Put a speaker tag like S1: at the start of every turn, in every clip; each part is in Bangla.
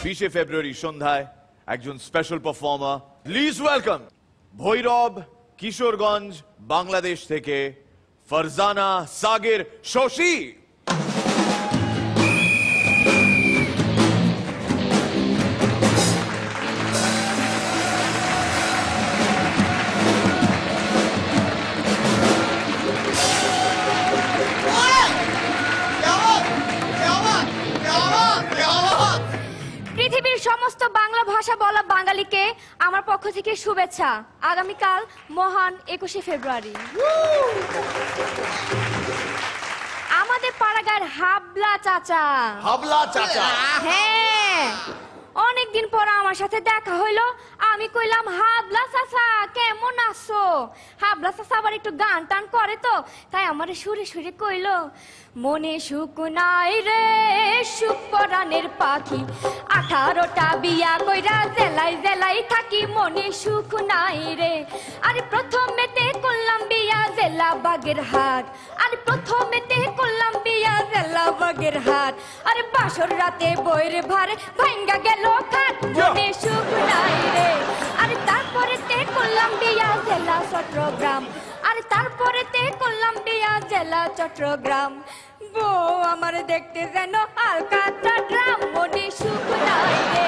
S1: 20 ফেব্রুয়ারি সন্ধ্যায় একজন special performer, please welcome Bhairab, Kishoreganj, Bangladesh থেকে ফারজানা সাগির শশী।
S2: পৃথিবীর সমস্ত বাংলা ভাষা বলা বাঙালিকে আমার পক্ষ থেকে শুভেচ্ছা। আগামীকাল মহান 21শে ফেব্রুয়ারি। আমাদের পাড়াগার হাবলা চাচা।
S1: হাবলা চাচা?
S2: হ্যাঁ, অনেকদিন পর আমার সাথে দেখা হইলো। আমি কইলাম, হাবলা চাচা কেমন আছো? হাবলা চাচা আবার একটু গান টান করে তো, তাই আমার সুরে সুরে কইলো, মনে সুখ নাই রে সুখ পরাণের পাখি, 18টা বিয়া কইরা জেলাই জেলাই থাকি, মনে সুখ নাই রে। আরে প্রথমেতে করলাম বিয়া জেলা বাগেরহাট, আরে প্রথমেতে করলাম বিয়া জেলা বাগেরহাট, আরে বাসর রাতে বইয়ের ভারে ভাঙ্গা গেল খাট, মনে সুখ নাই রে। আরে তারপরেতে করলাম বিয়া জেলা চট্টগ্রাম, আরে তারপরেতে করলাম বিয়া জেলা চট্টগ্রাম, বউ আমার দেখতে যেন হালকা চট্টগ্রাম, মনে সুখ নাই রে।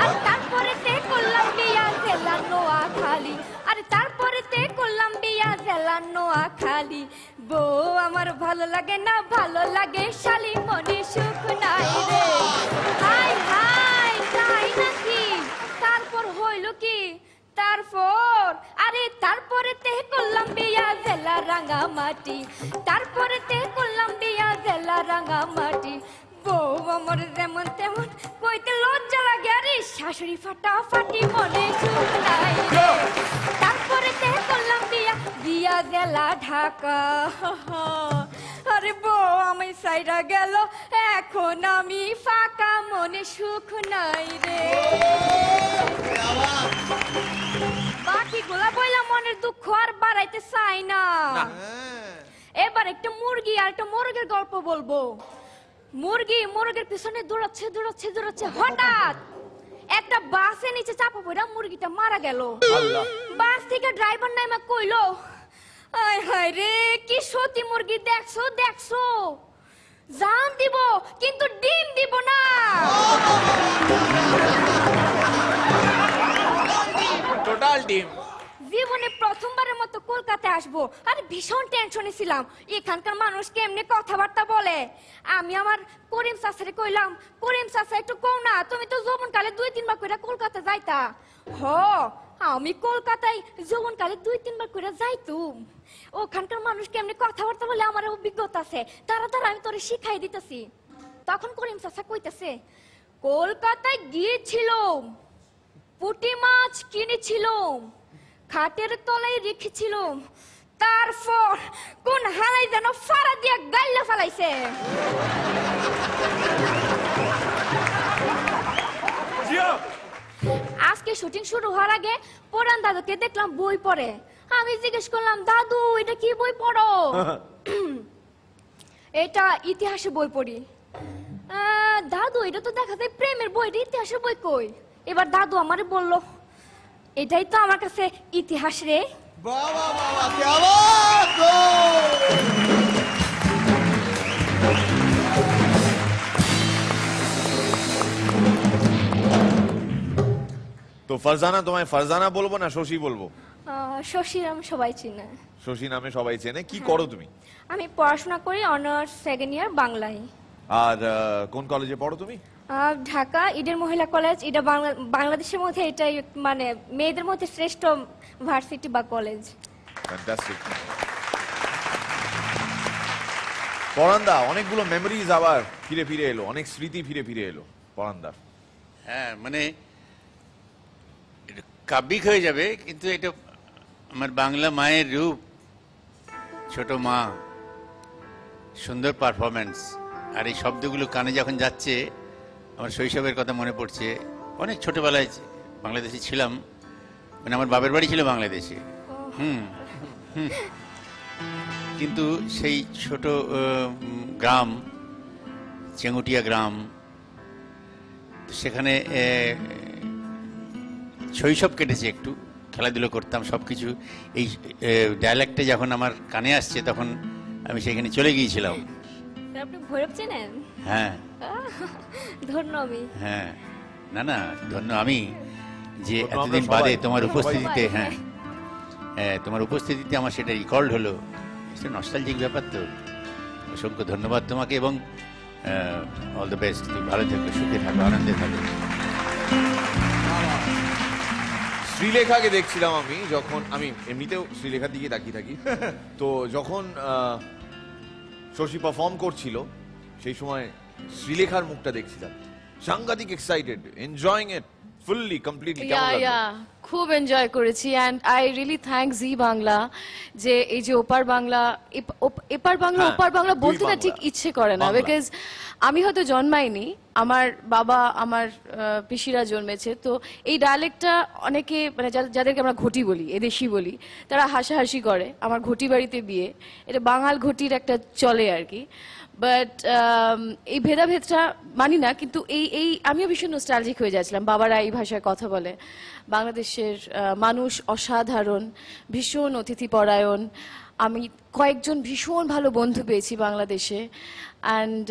S2: আর তারপরেতে করলাম বিয়া জেলা নোয়াখালী, আরে তারপরেতে করলাম বিয়া জেলা নোয়াখালী, বউ আমার ভালো লাগে না, ভালো লাগে শালি, মনে সুখ নাই রে। হাই হাই, তাই নাকি? তারপর হইল কি? তারপর আরে তারপরেতে করলাম বিয়া জেলা রাঙ্গামাটি, তারপরেতে করলাম বিয়া জেলা রাঙ্গামাটি, বউ আমার যেমন তেমন কইতে লজ্জা লাগে, আরে শাশুড়ি ফাটাফাটি, মনে সুখ নাই রে। তারপরেতে করলাম বিয়া বিয়া জেলা ঢাকা, আরে বউ আমি সাইরা গেল, এখন আমি ফাঁকা, মনে সুখ নাই রে। বাকি গুলা বইলা মনের দুঃখ আর বাড়াইতে চাই না। এবার একটা মুরগি আর একটা মোরগের গল্প বলবো। মুরগি মোরগের পিছনে দৌড়াচ্ছে দৌড়াচ্ছে দৌড়াচ্ছে, হঠাৎ একটা বাসের নিচে চাপা পড়া মুরগিটা মারা গেল। বাস থেকে ড্রাইভার নাইমা কইলো, আয় হায় রে কি সত্যি মুরগি, দেখছো দেখছো, জান দিব কিন্তু ডিম দিব না।
S1: টোটাল ডিম।
S2: জীবনে প্রথমবারের মতো কলকাতায় আসবো, আরে ভীষণ টেনশনে ছিলাম, এখানকার মানুষ কেমনে কথাবার্তা বলে। আমি আমার করিম চাচারে কইলাম, করিম চাচা একটু কও না, তুমি তো যৌবনকালে 2-3 বার করে কলকাতা যাইতা। হ, আমি কলকাতায় যৌবনকালে 2-3 বার করে যাইতুম। ওখানকার মানুষ কেমনে কথাবার্তা বলে আমার অভিজ্ঞতা আছে, তারা আমি তোরে শিখাই দিতেছি। তখন করিম চাচা কইতেছে, কলকাতায় গিয়েছিলাম, পুঁটি মাছ কিনেছিলাম, খাটের তলায় রেখেছিলাম, তারপর কোন হালাই যেন ফাড়া দিয়া গাইলা ফেলাইছে। আজকে শুটিং শুরু হওয়ার আগে পরান দাদুকে দেখলাম বই পড়ে। আমি জিজ্ঞেস করলাম, দাদু এটা কি বই পড়ো? এটা ইতিহাসের বই পড়ি। দাদু এটা তো দেখা যায় প্রেমের বই, ইতিহাসের বই কই? এবার দাদু আমারে বলল, এটাই তো আমার কাছে ইতিহাস রে।
S3: বাবা বাবা কি আওয়াজ গো!
S1: তো ফারজানা, তোমায় ফারজানা বলবো না শশী বলবো?
S2: শশী নাম সবাই চিনে।
S1: শশী নামে সবাই চেনে। কি করো তুমি?
S2: আমি পড়াশোনা করি, অনার্স 2nd ইয়ার বাংলায়।
S1: আর কোন কলেজে পড়ো তুমি?
S2: ঢাকা ইডেন মহিলা কলেজ। এটা বাংলাদেশের মধ্যে এটাই মানে মেয়েদের মধ্যে শ্রেষ্ঠ ভার্সিটি বা কলেজ।
S1: ফ্যান্টাস্টিক। পরান্দা, অনেকগুলো মেমোরিজ আবার ফিরে ফিরে এলো, অনেক স্মৃতি ফিরে ফিরে এলো পরান্দা।
S4: হ্যাঁ, মানে কাব্যিক হয়ে যাবে, কিন্তু এটা আমার বাংলা মায়ের রূপ, ছোট মা, সুন্দর পারফরমেন্স, আর এই শব্দগুলো কানে যখন যাচ্ছে আমার শৈশবের কথা মনে পড়ছে। অনেক ছোটবেলায় বাংলাদেশে ছিলাম, মানে আমার বাবার বাড়ি ছিল বাংলাদেশে। কিন্তু সেই ছোট গ্রাম, চেঙ্গুটিয়া গ্রাম, তো সেখানে শৈশব কেটেছে, একটু খেলাধুলো করতাম সব কিছু। এই ডায়ালেক্টে যখন আমার কানে আসছে তখন আমি সেখানে চলে গিয়েছিলাম।
S2: আপনি ভৈরব চেনেন?
S4: হ্যাঁ
S2: ধন্য আমি।
S4: হ্যাঁ, না না, ধন্য আমি যে
S1: ধন্য আমরা
S4: এতদিন
S1: সবাই।
S4: বাদে তোমার
S1: সবাই।
S4: উপস্থিতিতে,
S2: সবাই,
S4: হ্যাঁ তোমার উপস্থিতিতে আমার সেটা রিকল্ড হলো। এটা নস্টালজিক ব্যাপার তো। অসংখ্য ধন্যবাদ তোমাকে, এবং অল দ্য বেস্ট। তুমি ভালো থেকো, সুখে থাকো, আনন্দে থাকো।
S1: শ্রীলেখাকে দেখছিলাম আমি, যখন আমি এমনিতেও শ্রীলেখার দিকে তাকিয়ে থাকি। তো যখন শশী পারফর্ম করছিল সেই সময় শ্রীলেখার মুখটা দেখছিলাম, সাংঘাতিক excited, enjoying it fully completely. কেমন লাগলো?
S5: খুব এনজয় করেছি, অ্যান্ড আই রিয়েলি থ্যাঙ্ক জি বাংলা যে এই যে ওপার বাংলা এপার বাংলা
S1: হ্যাঁ,
S5: ওপার বাংলা
S1: দুই
S5: বলতে না
S1: বাংলা।
S5: ঠিক ইচ্ছে করে না,
S1: বাংলা।
S5: বিকজ আমি হয়তো জন্মাইনি, আমার বাবা আমার পিসিরা জন্মেছে, তো এই ডায়ালেক্টটা অনেকে মানে যাদেরকে আমরা ঘটি বলি, এদেশি বলি, তারা হাসাহাসি করে। আমার ঘটি বাড়িতে বিয়ে, এটা বাঙাল ঘটির একটা চলে আর কি। বাট এই ভেদাভেদটা মানি না, কিন্তু এই আমিও ভীষণ নস্টালজিক হয়ে যাচ্ছিলাম। বাবারা এই ভাষায় কথা বলে। বাংলাদেশের মানুষ অসাধারণ, ভীষণ অতিথিপরায়ণ। আমি কয়েকজন ভীষণ ভালো বন্ধু পেয়েছি বাংলাদেশে, অ্যান্ড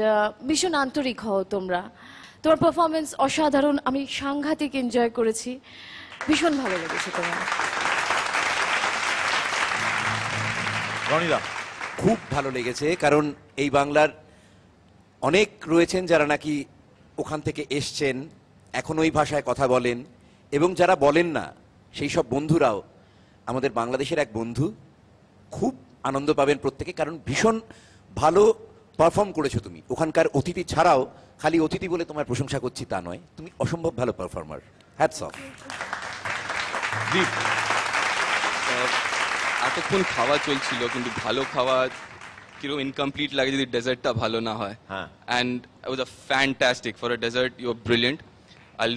S5: ভীষণ আন্তরিক হও তোমরা। তোমার পারফরমেন্স অসাধারণ, আমি সাংঘাতিক এনজয় করেছি, ভীষণ ভালো লেগেছে তোমার।
S1: রনিদা,
S6: খুব ভালো লেগেছে, কারণ এই বাংলার অনেক রয়েছেন যারা নাকি ওখান থেকে এসছেন, এখন ওই ভাষায় কথা বলেন, এবং যারা বলেন না সেই সব বন্ধুরাও আমাদের বাংলাদেশের এক বন্ধু। খুব আনন্দ পাবেন প্রত্যেকে, কারণ ভীষণ ভালো পারফর্ম করেছো তুমি। ওখানকার অতিথি ছাড়াও, খালি অতিথি বলে তোমার প্রশংসা করছি তা নয়, তুমি অসম্ভব ভালো পারফর্মার। Hats off.
S1: দীপ,
S7: এতক্ষণ খাওয়া চলছিল, কিন্তু ভালো খাওয়া কিরকম ইনকমপ্লিট লাগে যদি ডেজার্টটা ভালো না হয়।
S1: হ্যাঁ।
S7: And it was a fantastic for a dessert. You are brilliant.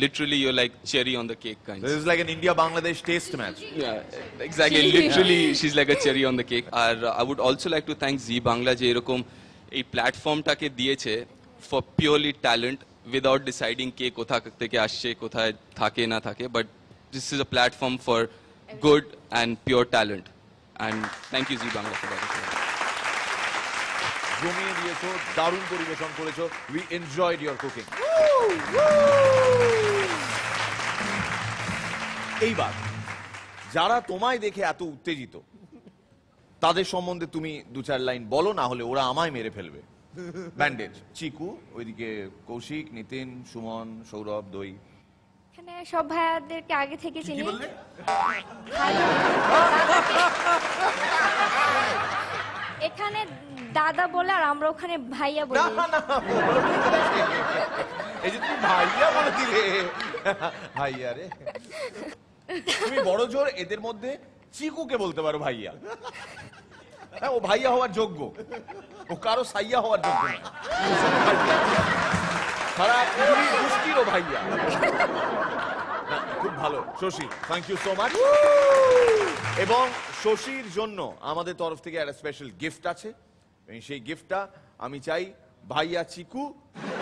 S7: Literally, you're like cherry on the cake kind.
S1: this is like an India-Bangladesh taste match.
S7: Yeah, exactly. Literally, she's like a cherry on the cake. And I would also like to thank Zee Bangla যে এরকম এই প্ল্যাটফর্মটাকে দিয়েছে for purely talent without deciding কে কোথা থেকে আসছে, কোথায় থাকে না থাকে. But this is a platform for good and pure talent. And thank you Zee Bangla for that.
S1: জমিয়ে দিয়েছো, দারুণ পরিবেশন করেছো। We enjoyed your cooking. এইবার যারা তোমায় দেখে এত উত্তেজিত, তাদের সম্বন্ধে তুমি দু চার লাইন বলো, না হলে ওরা আমায় মেরে ফেলবে। ব্যান্ডেজ, চিকু, ওইদিকে কৌশিক, নিতিন, সুমন, সৌরভ, দই।
S2: এখানে সব ভাইয়াদেরকে আগে থেকে চিনি।
S1: বললে?
S2: এখানে দাদা বলে, আর আমরা ওখানে ভাইয়া বলি।
S1: এই যে তুমি ভাইয়া বলে দিলে, ভাইয়া রে। তুমি বড় জোর এদের মধ্যে চিকুকে বলতে পারো ভাইয়া। হ্যাঁ, ও ভাইয়া হওয়ার যোগ্য, ও কারো সাইয়া হওয়ার যোগ্য না। সারা পৃথিবীর গোষ্ঠীরও ভাইয়া। না, খুব ভালো Shashi, thank you so much. এবং শশীর জন্য আমাদের তরফ থেকে একটা স্পেশাল গিফট আছে, এবং সেই গিফটটা আমি চাই ভাইয়া চিকু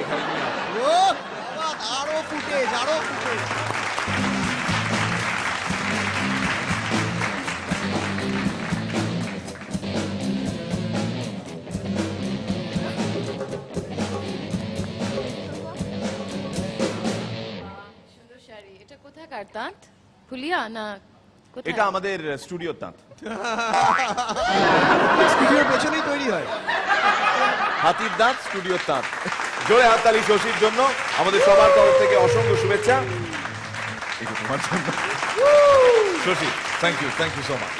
S1: এখানে নিয়ে আসুন।
S3: ও বাবা, আরো ফুটেজ, আরো ফুটেজ।
S5: সুন্দর শাড়ি, এটা কোথাকার তাঁত? ফুলিয়া না কোথায়?
S1: এটা আমাদের স্টুডিওর তাঁত।
S3: স্টুডিওর পেছনেই তৈরি হয়।
S1: হাতির দাঁত, স্টুডিওর তাঁত। জোরে হাততালি শশীর জন্য, আমাদের সবার তরফ থেকে অসংখ্য শুভেচ্ছা। এটা তোমার জন্য Shashi, thank you so much.